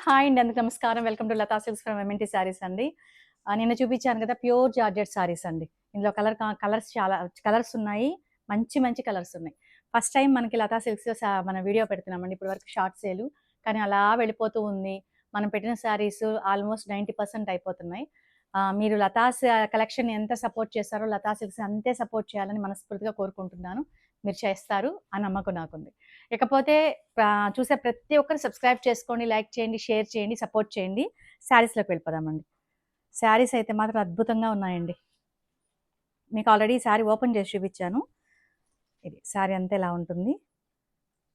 Hi అండి, అందరికి నమస్కారం. Welcome to Latha silks from MNT sarees అండి. నిన్న చూపించాను కదా ప్యూర్ జార్జెట్ శారీస్ అండి. ఇందులో కలర్స్ చాలా కలర్స్ ఉన్నాయి. మంచి మంచి కలర్స్ ఉన్నాయి. ఫస్ట్ టైం మనకి లతా సిల్క్స్ మన వీడియో పెడుతున్నామండి. ఇప్పటి వరకు షార్ట్ సేల్, కానీ అలా వెళ్ళిపోతూ ఉంది. మనం పెట్టిన శారీస్ ఆల్మోస్ట్ 90% అయిపోతున్నాయి. మీరు లతా కలెక్షన్ ఎంత సపోర్ట్ చేస్తారో లతా సిల్క్స్ అంతే సపోర్ట్ చేయాలని మనస్ఫూర్తిగా కోరుకుంటున్నాను. మీరు చేస్తారు ఆ నమ్మకం నాకుంది. ఇకపోతే చూసే ప్రతి ఒక్కరు సబ్స్క్రైబ్ చేసుకోండి, లైక్ చేయండి, షేర్ చేయండి, సపోర్ట్ చేయండి. శారీస్లోకి వెళ్ళిపోదామండి. శారీస్ అయితే మాత్రం అద్భుతంగా ఉన్నాయండి. మీకు ఆల్రెడీ శారీ ఓపెన్ చేసి చూపించాను. ఇది శారీ అంతా ఎలా ఉంటుంది,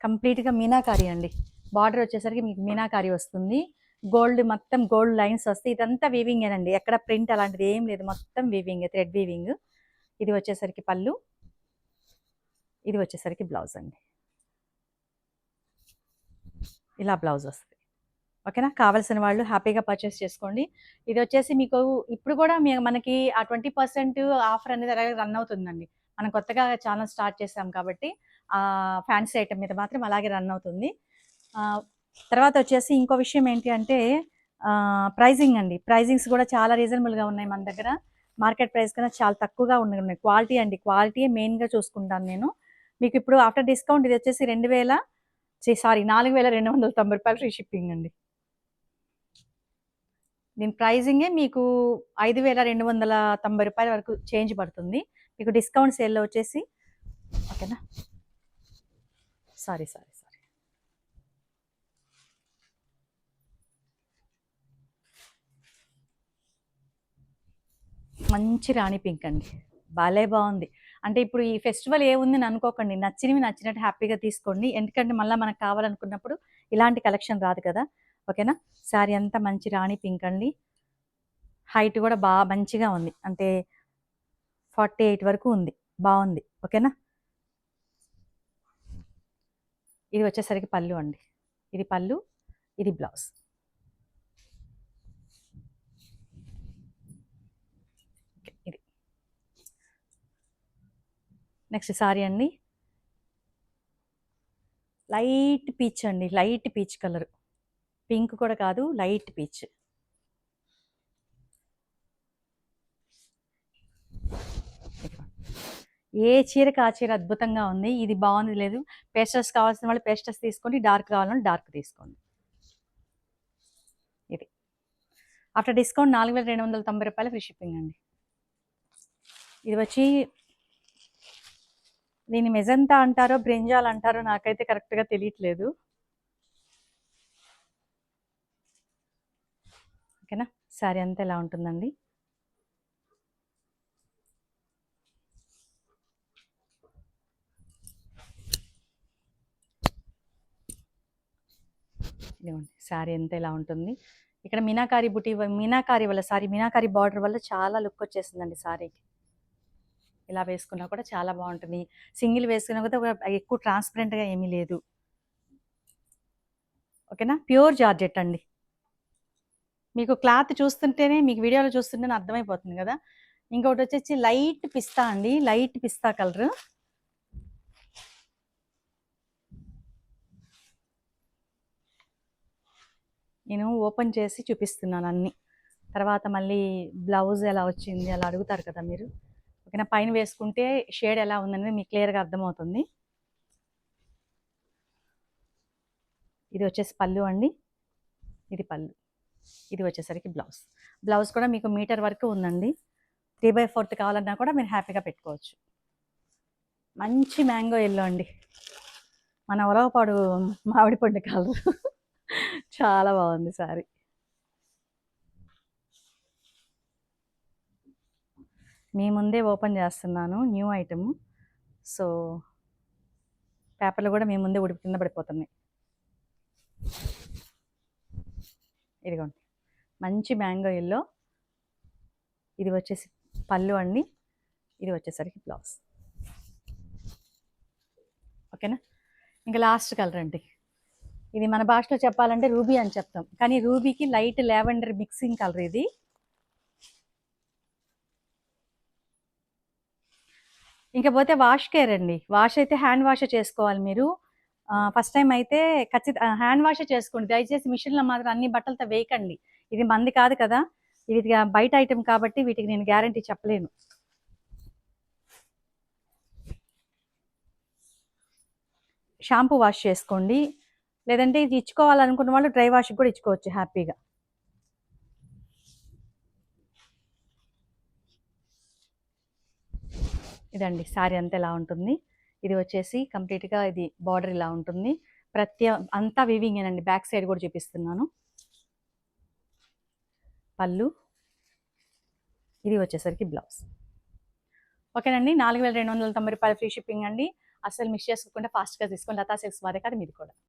కంప్లీట్గా మీనాకారి అండి. బార్డర్ వచ్చేసరికి మీకు మీనాకారి వస్తుంది. గోల్డ్ మొత్తం గోల్డ్ లైన్స్ వస్తాయి. ఇదంతా వీవింగేనండి, ఎక్కడ ప్రింట్ అలాంటిది ఏం లేదు, మొత్తం వీవింగ్, థ్రెడ్ వీవింగ్. ఇది వచ్చేసరికి పళ్ళు, ఇది వచ్చేసరికి బ్లౌజ్ అండి. ఇలా బ్లౌజ్ వస్తుంది. ఓకేనా, కావాల్సిన వాళ్ళు హ్యాపీగా పర్చేస్ చేసుకోండి. ఇది వచ్చేసి మీకు ఇప్పుడు కూడా మనకి ఆ 20% ఆఫర్ అనేది అలాగే రన్ అవుతుందండి. మనం కొత్తగా ఛానల్ స్టార్ట్ చేసాం కాబట్టి ఫ్యాన్సీ ఐటమ్ మీద మాత్రం అలాగే రన్ అవుతుంది. తర్వాత వచ్చేసి ఇంకో విషయం ఏంటి అంటే ప్రైజింగ్ అండి. ప్రైజింగ్స్ కూడా చాలా రీజనబుల్గా ఉన్నాయి మన దగ్గర. మార్కెట్ ప్రైస్ కన్నా చాలా తక్కువగా ఉన్నాయి. క్వాలిటీ అండి, క్వాలిటీయే మెయిన్గా చూసుకుంటాను నేను. మీకు ఇప్పుడు ఆఫ్టర్ డిస్కౌంట్ ఇది వచ్చేసి 4,290 రూపాయలు ఫ్రీ షిప్పింగ్ అండి. దీని ప్రైజింగే మీకు 5,290 రూపాయల వరకు చేంజ్ పడుతుంది. మీకు డిస్కౌంట్ సేల్లో వచ్చేసి, ఓకేనా, సారీ మంచి రాణి పింక్ అండి, భలే బాగుంది. అంటే ఇప్పుడు ఈ ఫెస్టివల్ ఏముందని అనుకోకండి, నచ్చినవి నచ్చినట్టు హ్యాపీగా తీసుకోండి. ఎందుకంటే మళ్ళీ మనకు కావాలనుకున్నప్పుడు ఇలాంటి కలెక్షన్ రాదు కదా. ఓకేనా, శారీ అంతా మంచి రాణి పింక్ అండి. హైట్ కూడా బాగా మంచిగా ఉంది, అంటే 48 వరకు ఉంది, బాగుంది. ఓకేనా, ఇది వచ్చేసరికి పళ్ళు అండి. ఇది పళ్ళు, ఇది బ్లౌజ్. ఇది నెక్స్ట్ సారీ అండి. లైట్ పీచ్ అండి, లైట్ పీచ్ కలర్, పింక్ కూడా కాదు, లైట్ పీచ్. ఏ చీరకు ఆ చీర అద్భుతంగా ఉంది. ఇది బాగుంది. లేదు పేస్టల్స్ కావాల్సిన వాళ్ళు పేస్టల్స్ తీసుకోండి, డార్క్ కావాలని డార్క్ తీసుకోండి. ఇది ఆఫ్టర్ డిస్కౌంట్ 4,290 రూపాయలు ఫ్రీ షిప్పింగ్ అండి. ఇది వచ్చి దీన్ని మెజంతా అంటారో బ్రింజాల్ అంటారో నాకైతే కరెక్ట్గా తెలియట్లేదు. ఓకేనా, శారీ అంతా ఎలా ఉంటుందండి. ఇదిగోండి, శారీ అంతా ఇలా ఉంటుంది. ఇక్కడ మీనాకారి వల్ల మీనాకారి బార్డర్ వల్ల చాలా లుక్ వచ్చేసిందండి శారీకి. ఇలా వేసుకున్నా కూడా చాలా బాగుంటుంది. సింగిల్ వేసుకున్నా కూడా ఎక్కువ ట్రాన్స్పరెంట్గా ఏమీ లేదు. ఓకేనా, ప్యూర్ జార్జెట్ అండి. మీకు క్లాత్ చూస్తుంటేనే, మీకు వీడియోలో చూస్తుంటేనే అర్థమైపోతుంది కదా. ఇంకొకటి వచ్చేసి లైట్ పిస్తా అండి, లైట్ పిస్తా కలర్. నేను ఓపెన్ చేసి చూపిస్తున్నాను అన్ని. తర్వాత మళ్ళీ బ్లౌజ్ ఎలా వచ్చింది అలా అడుగుతారు కదా మీరు. ఓకేనా, పైన వేసుకుంటే షేడ్ ఎలా ఉందనేది మీకు క్లియర్గా అర్థమవుతుంది. ఇది వచ్చేసి పళ్ళు అండి, ఇది పళ్ళు, ఇది వచ్చేసరికి బ్లౌజ్. బ్లౌజ్ కూడా మీకు మీటర్ వరకు ఉందండి. 3/4 కావాలన్నా కూడా మీరు హ్యాపీగా పెట్టుకోవచ్చు. మంచి మ్యాంగో ఎల్లో అండి, మన ఉలవపాడు మామిడి పండు కలర్. చాలా బాగుంది సారీ. మీ ముందే ఓపెన్ చేస్తున్నాను, న్యూ ఐటమ్. సో పేపర్లు కూడా మీ ముందే కింద పడిపోతున్నాయి. ఇదిగోండి, మంచి మ్యాంగో ఎల్లో. ఇది వచ్చేసి పళ్ళు అండి, ఇది వచ్చేసరికి బ్లౌజ్. ఓకేనా, ఇంకా లాస్ట్ కలర్ అండి. ఇది మన భాషలో చెప్పాలంటే రూబీ అని చెప్తాం, కానీ రూబీకి లైట్ లావెండర్ మిక్సింగ్ కలర్ ఇది. ఇంకపోతే వాష్ కేర్ అండి. వాష్ అయితే హ్యాండ్ వాష్ చేసుకోవాలి మీరు. ఫస్ట్ టైం అయితే హ్యాండ్ వాష్ చేసుకోండి దయచేసి. మిషన్లో మాత్రం అన్ని బట్టలతో వేయకండి. ఇది మంది కాదు కదా, ఇది బయట ఐటెం కాబట్టి వీటికి నేను గ్యారంటీ చెప్పలేను. షాంపూ వాష్ చేసుకోండి, లేదంటే ఇది ఇచ్చుకోవాలనుకున్న వాళ్ళు డ్రై వాష్ కూడా ఇచ్చుకోవచ్చు హ్యాపీగా. ఇదండి శారీ అంతా ఇలా ఉంటుంది. ఇది వచ్చేసి కంప్లీట్గా ఇది బార్డర్ ఇలా ఉంటుంది. అంతా వీవింగేనండి. బ్యాక్ సైడ్ కూడా చూపిస్తున్నాను. పళ్ళు, ఇది వచ్చేసరికి బ్లౌజ్. ఓకేనండి. 4290 రూపాయలు ఫ్రీ షిప్పింగ్ అండి. అసలు మిస్ చేసుకోకుండా ఫాస్ట్గా తీసుకోండి. లతా సిల్క్స్ వారే కాదు, మీది కూడా.